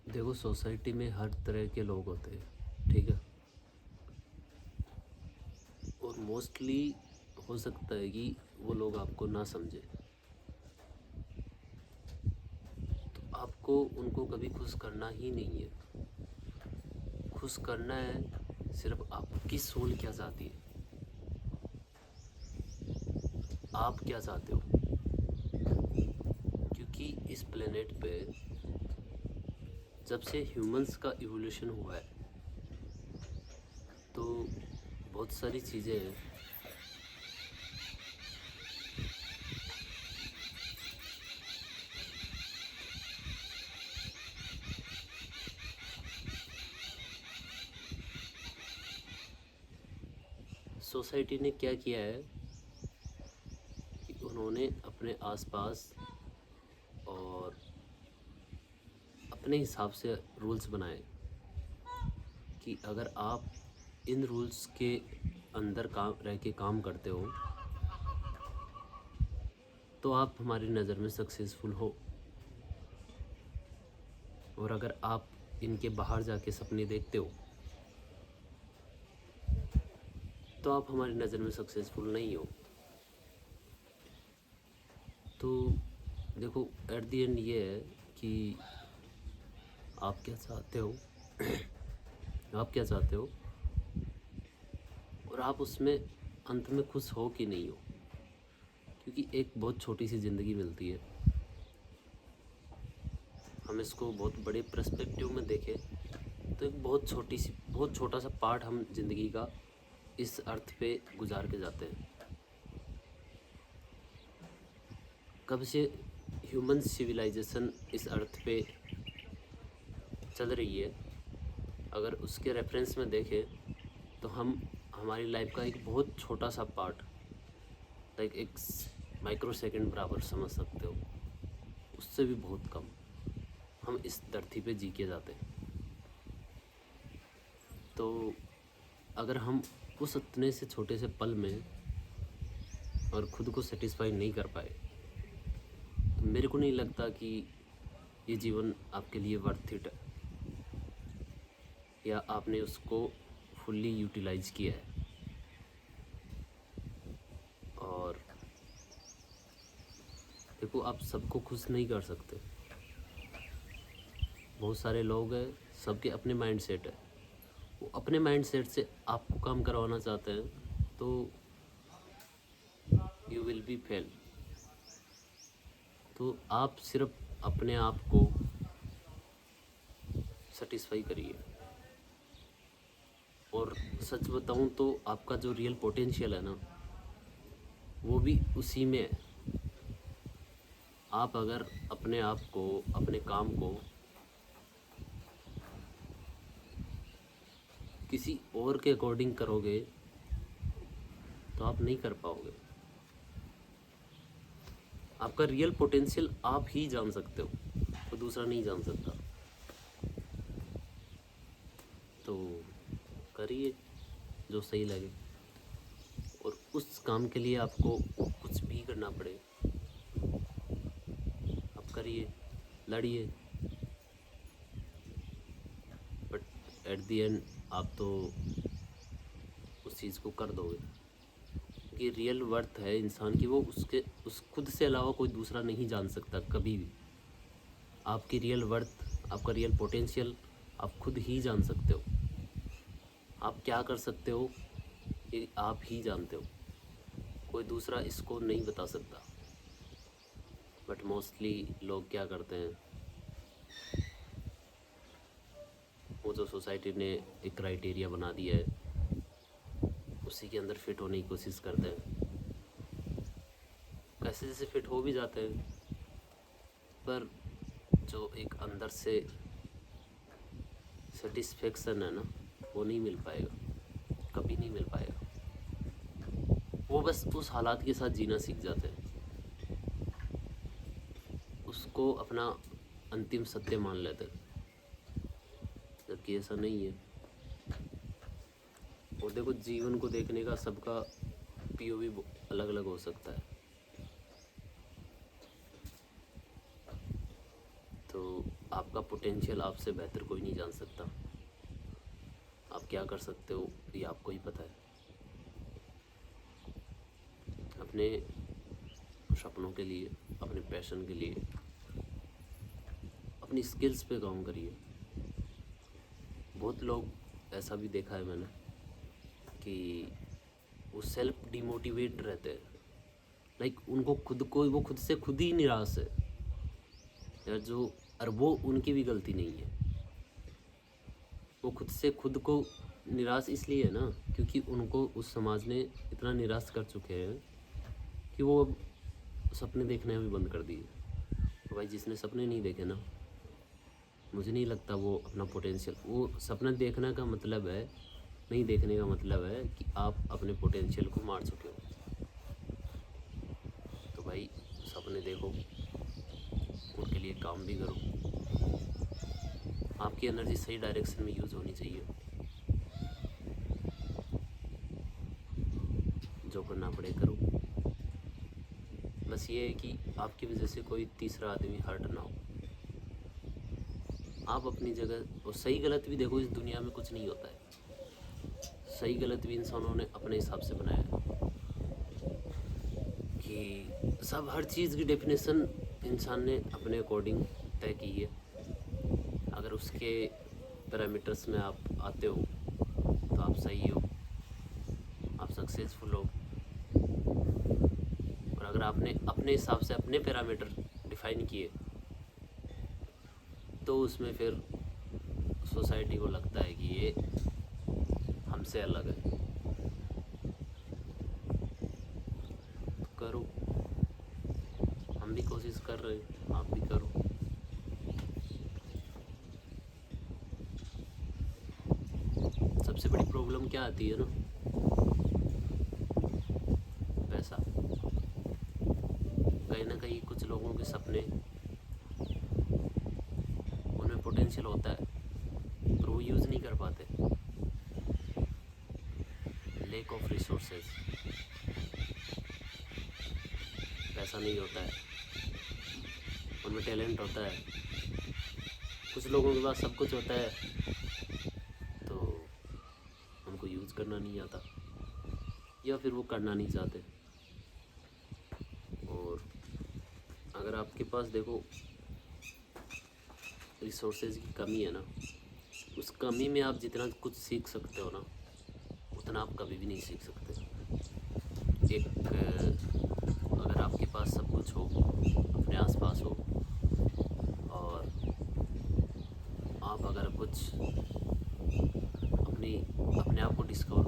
देखो, सोसाइटी में हर तरह के लोग होते हैं, ठीक है। और मोस्टली हो सकता है कि वो लोग आपको ना समझे, तो आपको उनको कभी खुश करना ही नहीं है। खुश करना है सिर्फ आपकी सोल क्या चाहती है, आप क्या चाहते हो। क्योंकि इस प्लेनेट पे जब से ह्यूमंस का इवोल्यूशन हुआ है, तो बहुत सारी चीज़ें हैं। सोसाइटी ने क्या किया है कि उन्होंने अपने आसपास और अपने हिसाब से रूल्स बनाए कि अगर आप इन रूल्स के अंदर काम रह के काम करते हो तो आप हमारी नज़र में सक्सेसफुल हो, और अगर आप इनके बाहर जाके सपने देखते हो तो आप हमारी नज़र में सक्सेसफुल नहीं हो। तो देखो, एट द एंड ये है कि आप क्या चाहते हो आप क्या चाहते हो, और आप उसमें अंत में खुश हो कि नहीं हो। क्योंकि एक बहुत छोटी सी ज़िंदगी मिलती है, हम इसको बहुत बड़े पर्सपेक्टिव में देखें तो एक बहुत छोटा सा पार्ट हम जिंदगी का इस अर्थ पे गुजार के जाते हैं। कब से ह्यूमन सिविलाइजेशन इस अर्थ पे चल रही है, अगर उसके रेफरेंस में देखें तो हम हमारी लाइफ का एक बहुत छोटा सा पार्ट, लाइक एक माइक्रो सेकंड बराबर समझ सकते हो, उससे भी बहुत कम हम इस धरती पे जी के जाते हैं। तो अगर हम उस इतने से छोटे से पल में और ख़ुद को सेटिस्फाई नहीं कर पाए, तो मेरे को नहीं लगता कि ये जीवन आपके लिए वर्थ इट है, या आपने उसको फुल्ली यूटिलाइज किया है। और देखो, आप सबको खुश नहीं कर सकते। बहुत सारे लोग हैं, सबके अपने माइंड सेट है, वो अपने माइंड सेट से आपको काम करवाना चाहते हैं, तो यू विल बी फेल। तो आप सिर्फ अपने आप को सेटिस्फाई करिए। और सच बताऊं तो आपका जो रियल पोटेंशियल है ना, वो भी उसी में है। आप अगर अपने आप को, अपने काम को किसी और के अकॉर्डिंग करोगे तो आप नहीं कर पाओगे। आपका रियल पोटेंशियल आप ही जान सकते हो, तो दूसरा नहीं जान सकता। तो करिए जो सही लगे, और उस काम के लिए आपको कुछ भी करना पड़े आप करिए, लड़िए। बट एट द एंड आप तो उस चीज़ को कर दोगे, कि रियल वर्थ है इंसान की, वो उस खुद से अलावा कोई दूसरा नहीं जान सकता कभी भी। आपकी रियल वर्थ, आपका रियल पोटेंशियल आप खुद ही जान सकते हो। आप क्या कर सकते हो ये आप ही जानते हो, कोई दूसरा इसको नहीं बता सकता। बट मोस्टली लोग क्या करते हैं, वो जो सोसाइटी ने एक क्राइटेरिया बना दिया है उसी के अंदर फिट होने की कोशिश करते हैं। कैसे जैसे फिट हो भी जाते हैं, पर जो एक अंदर से सेटिस्फेक्शन है ना, वो नहीं मिल पाएगा, कभी नहीं मिल पाएगा। वो बस उस हालात के साथ जीना सीख जाते हैं, उसको अपना अंतिम सत्य मान लेते हैं, जबकि ऐसा नहीं है। और देखो, जीवन को देखने का सबका पीओवी अलग अलग हो सकता है। तो आप आपका पोटेंशियल आपसे बेहतर कोई नहीं जान सकता। आप क्या कर सकते हो ये आपको ही पता है। अपने सपनों के लिए, अपने पैशन के लिए, अपनी स्किल्स पे काम करिए। बहुत लोग ऐसा भी देखा है मैंने कि वो सेल्फ डिमोटिवेट रहते हैं, लाइक उनको वो खुद से खुद ही निराश है यार। जो और वो उनकी भी गलती नहीं है, वो खुद से खुद को निराश इसलिए है ना क्योंकि उनको उस समाज ने इतना निराश कर चुके हैं कि वो अब सपने देखने भी बंद कर दिए। तो भाई जिसने सपने नहीं देखे ना, मुझे नहीं लगता वो अपना पोटेंशियल, वो सपना देखने का मतलब है, नहीं देखने का मतलब है कि आप अपने पोटेंशियल को मार चुके हो। तो भाई सपने देखो, उनके लिए काम भी करो। आपकी एनर्जी सही डायरेक्शन में यूज़ होनी चाहिए। जो करना पड़े करो। बस ये है कि आपकी वजह से कोई तीसरा आदमी हर्ट ना हो। आप अपनी जगह, और सही गलत भी देखो, इस दुनिया में कुछ नहीं होता है। सही गलत भी इंसानों ने अपने हिसाब से बनाया है कि सब हर चीज़ की डेफिनेशन इंसान ने अपने अकॉर्डिंग तय की है। अगर उसके पैरामीटर्स में आप आते हो तो आप सही हो, आप सक्सेसफुल हो। और अगर आपने अपने हिसाब से अपने पैरामीटर डिफाइन किए तो उसमें फिर सोसाइटी को लगता है कि ये हमसे अलग है। तो करो, हम भी कोशिश कर रहे हैं, आप भी करो। सबसे बड़ी प्रॉब्लम क्या आती है ना, पैसा। कहीं ना कहीं कुछ लोगों के सपने, उनमें पोटेंशियल होता है पर वो यूज़ नहीं कर पाते। लैक ऑफ रिसोर्सेज, पैसा नहीं होता है, उनमें टैलेंट होता है। कुछ लोगों के पास सब कुछ होता है तो उनको यूज़ करना नहीं आता, या फिर वो करना नहीं चाहते। और अगर आपके पास देखो रिसोर्सेज की कमी है ना, उस कमी में आप जितना कुछ सीख सकते हो ना, उतना आप कभी भी नहीं सीख सकते। एक अगर आपके पास सब कुछ हो, अपने आसपास हो, और आप अगर कुछ अपने आप को डिस्कवर